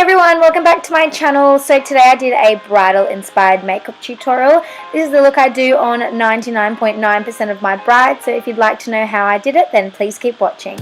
everyone, welcome back to my channel. So today I did a bridal inspired makeup tutorial. This is the look I do on 99.9% of my brides, so if you'd like to know how I did it, then please keep watching.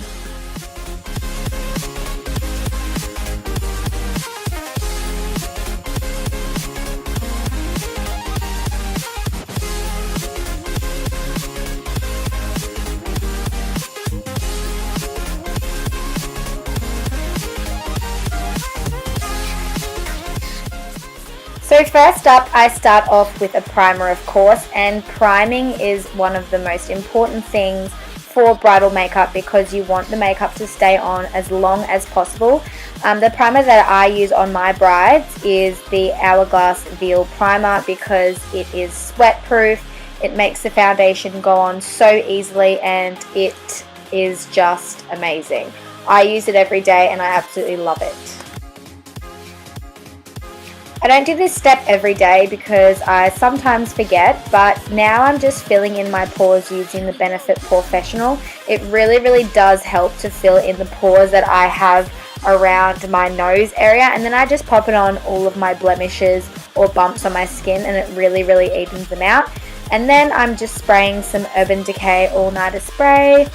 So first up, I start off with a primer, of course, and priming is one of the most important things for bridal makeup because you want the makeup to stay on as long as possible. The primer that I use on my brides is the Hourglass Veil Primer because it is sweat proof, it makes the foundation go on so easily, and it is just amazing. I use it every day and I absolutely love it. I don't do this step every day because I sometimes forget, but now I'm just filling in my pores using the Benefit Professional. It really does help to fill in the pores that I have around my nose area, and then I just pop it on all of my blemishes or bumps on my skin, and it really evens them out. And then I'm just spraying some Urban Decay All Nighter Spray.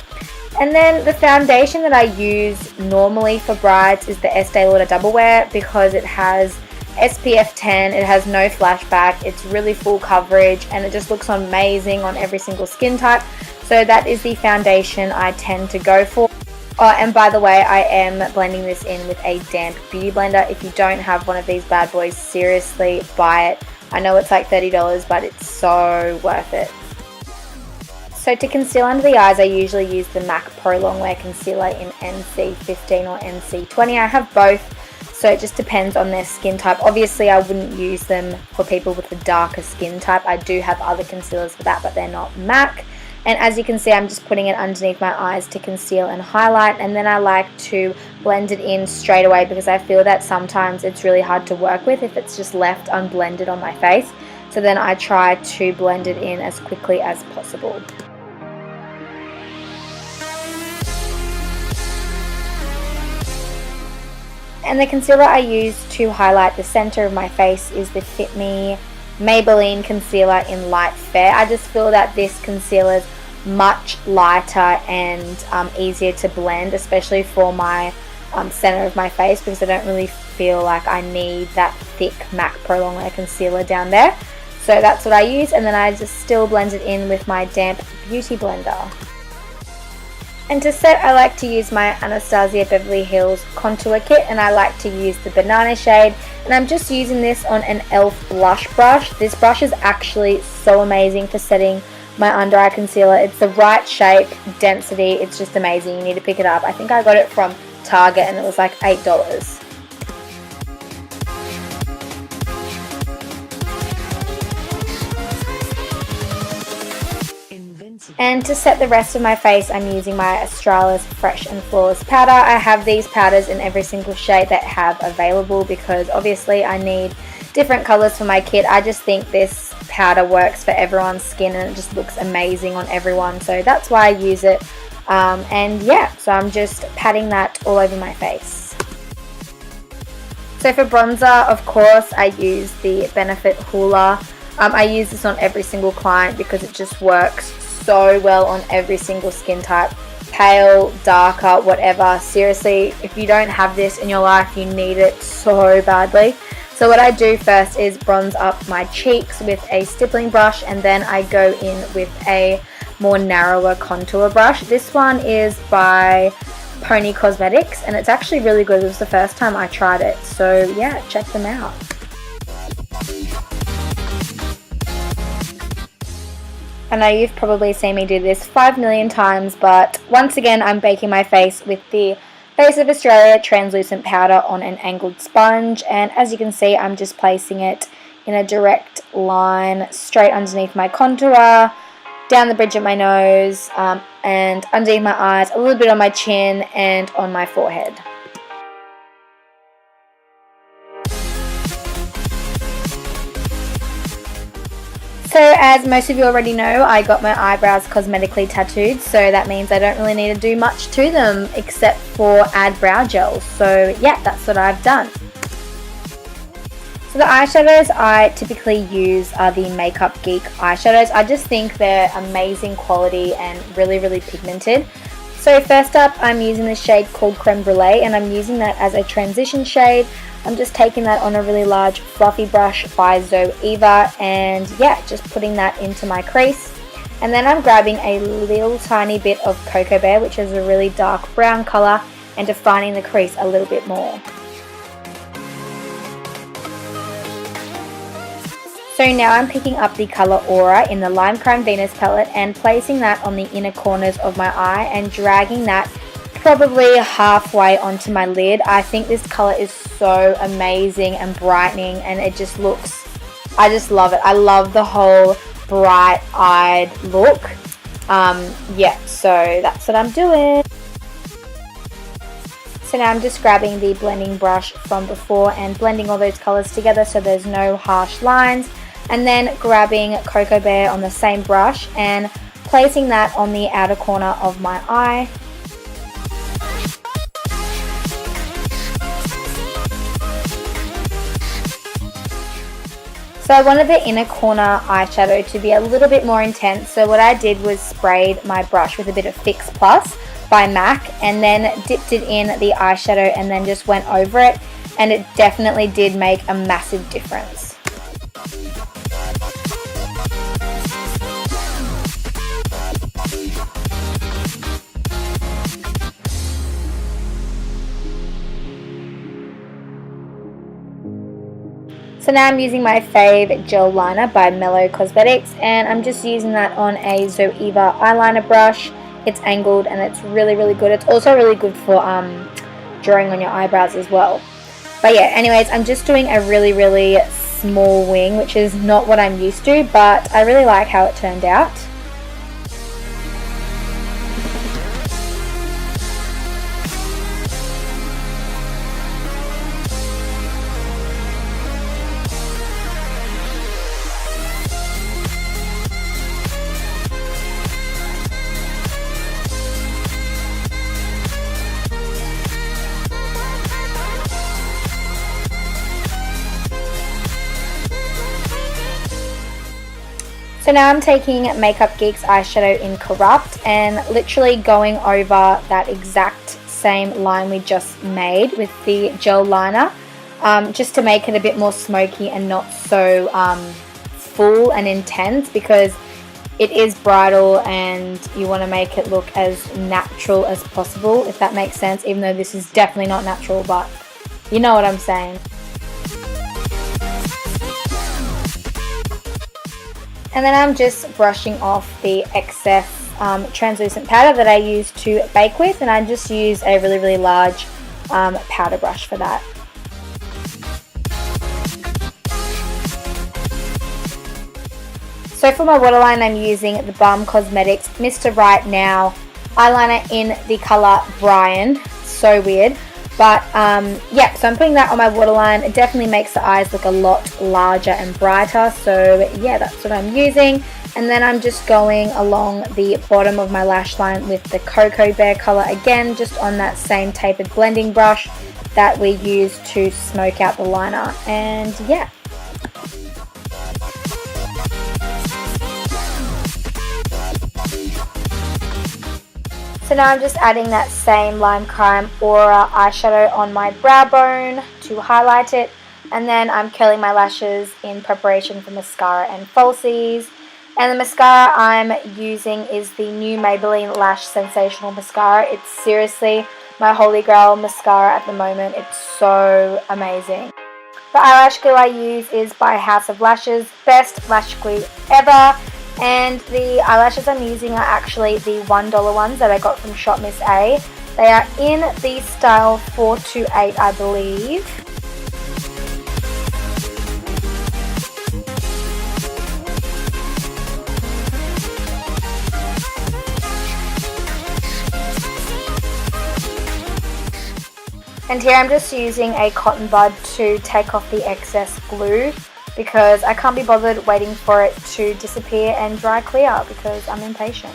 And then the foundation that I use normally for brides is the Estee Lauder Double Wear because it has SPF 10, it has no flashback, it's really full coverage, and it just looks amazing on every single skin type. So that is the foundation I tend to go for. And by the way, I am blending this in with a damp beauty blender. If you don't have one of these bad boys, seriously buy it. I know it's like $30, but it's so worth it. So to conceal under the eyes, I usually use the MAC Pro Longwear Concealer in NC15 or NC20. I have both. So it just depends on their skin type. Obviously, I wouldn't use them for people with a darker skin type. I do have other concealers for that, but they're not MAC. And as you can see, I'm just putting it underneath my eyes to conceal and highlight. And then I like to blend it in straight away because I feel that sometimes it's really hard to work with if it's just left unblended on my face. So then I try to blend it in as quickly as possible. And the concealer I use to highlight the center of my face is the Fit Me Maybelline Concealer in Light Fair. I just feel that this concealer is much lighter and easier to blend, especially for my center of my face, because I don't really feel like I need that thick MAC Pro Longwear concealer down there. So that's what I use, and then I just still blend it in with my damp beauty blender. And to set, I like to use my Anastasia Beverly Hills contour kit, and I like to use the banana shade, and I'm just using this on an e.l.f. blush brush. This brush is actually so amazing for setting my under eye concealer. It's the right shape, density, it's just amazing. You need to pick it up. I think I got it from Target and it was like $8. And to set the rest of my face, I'm using my Australis Fresh and Flawless powder. I have these powders in every single shade that I have available because obviously I need different colors for my kit. I just think this powder works for everyone's skin and it just looks amazing on everyone. So that's why I use it. And yeah, so I'm just patting that all over my face. So for bronzer, of course, I use the Benefit Hoola. I use this on every single client because it just works so well on every single skin type, pale, darker, whatever. Seriously, if you don't have this in your life, you need it so badly. So what I do first is bronze up my cheeks with a stippling brush, and then I go in with a more narrower contour brush. This one is by Pony Cosmetics and it's actually really good. It was the first time I tried it, so yeah, check them out. I know you've probably seen me do this 5 million times, but once again I'm baking my face with the Face of Australia translucent powder on an angled sponge, and as you can see I'm just placing it in a direct line straight underneath my contour, down the bridge of my nose, and underneath my eyes, a little bit on my chin and on my forehead. So as most of you already know, I got my eyebrows cosmetically tattooed, so that means I don't really need to do much to them except for add brow gel. So yeah, that's what I've done. So the eyeshadows I typically use are the Makeup Geek eyeshadows. I just think they're amazing quality and really, really pigmented. So first up, I'm using the shade called Creme Brulee, and I'm using that as a transition shade. I'm just taking that on a really large fluffy brush by Zoeva, and yeah, just putting that into my crease. And then I'm grabbing a little tiny bit of Cocoa Bear, which is a really dark brown colour, and defining the crease a little bit more. So now I'm picking up the colour Aura in the Lime Crime Venus palette and placing that on the inner corners of my eye and dragging that probably halfway onto my lid. I think this colour is so amazing and brightening, and it just looks, I just love it. I love the whole bright-eyed look. Yeah, so that's what I'm doing. So now I'm just grabbing the blending brush from before and blending all those colours together so there's no harsh lines. And then grabbing Cocoa Bear on the same brush and placing that on the outer corner of my eye. So I wanted the inner corner eyeshadow to be a little bit more intense, so what I did was sprayed my brush with a bit of Fix Plus by MAC and then dipped it in the eyeshadow and then just went over it, and it definitely did make a massive difference. So now I'm using my fave gel liner by Mellow Cosmetics, and I'm just using that on a Zoeva eyeliner brush. It's angled and it's really, really good. It's also really good for drawing on your eyebrows as well. But yeah, anyways, I'm just doing a really, really small wing, which is not what I'm used to, but I really like how it turned out. So now I'm taking Makeup Geek's eyeshadow in Corrupt and literally going over that exact same line we just made with the gel liner, just to make it a bit more smoky and not so full and intense, because it is bridal and you want to make it look as natural as possible, if that makes sense, even though this is definitely not natural, but you know what I'm saying. And then I'm just brushing off the excess translucent powder that I use to bake with, and I just use a really, really large powder brush for that. So for my waterline, I'm using the Balm Cosmetics Mr. Right Now eyeliner in the colour Brian. So weird. But yeah, so I'm putting that on my waterline. It definitely makes the eyes look a lot larger and brighter. So yeah, that's what I'm using. And then I'm just going along the bottom of my lash line with the Cocoa Bear colour again, just on that same tapered blending brush that we use to smoke out the liner. And yeah. So now I'm just adding that same Lime Crime Aura eyeshadow on my brow bone to highlight it. And then I'm curling my lashes in preparation for mascara and falsies. And the mascara I'm using is the new Maybelline Lash Sensational Mascara. It's seriously my holy grail mascara at the moment. It's so amazing. The eyelash glue I use is by House of Lashes. Best lash glue ever. And the eyelashes I'm using are actually the $1 ones that I got from Shop Miss A. They are in the style 428, I believe. And here I'm just using a cotton bud to take off the excess glue, because I can't be bothered waiting for it to disappear and dry clear because I'm impatient.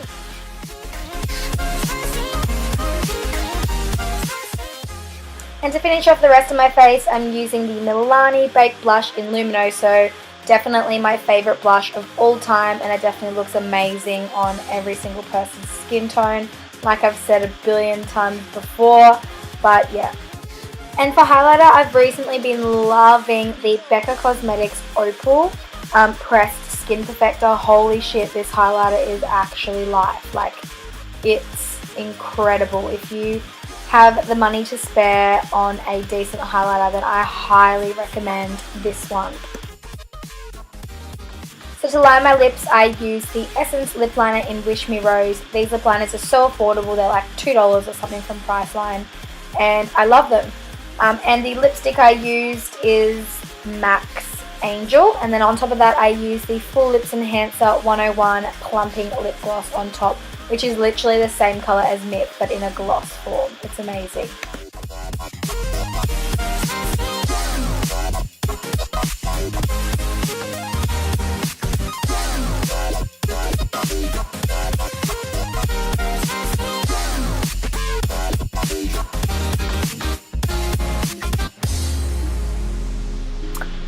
And to finish off the rest of my face, I'm using the Milani Baked Blush in Luminoso. Definitely my favorite blush of all time, and it definitely looks amazing on every single person's skin tone, like I've said a billion times before, but yeah. And for highlighter, I've recently been loving the Becca Cosmetics Opal Pressed Skin Perfector. Holy shit, this highlighter is actually life. Like, it's incredible. If you have the money to spare on a decent highlighter, then I highly recommend this one. So to line my lips, I use the Essence Lip Liner in Wish Me Rose. These lip liners are so affordable. They're like $2 or something from Priceline, and I love them. And the lipstick I used is MAC's Angel, and then on top of that I used the Full Lips Enhancer 101 Plumping Lip Gloss on top, which is literally the same color as MIP but in a gloss form. It's amazing.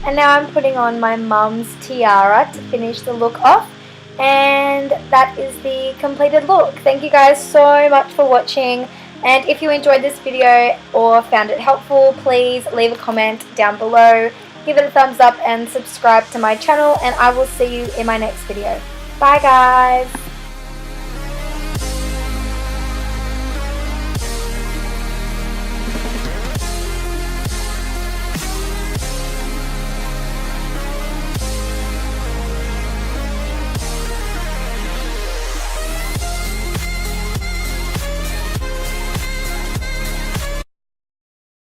And now I'm putting on my mum's tiara to finish the look off. And that is the completed look. Thank you guys so much for watching. And if you enjoyed this video or found it helpful, please leave a comment down below. Give it a thumbs up and subscribe to my channel. And I will see you in my next video. Bye guys.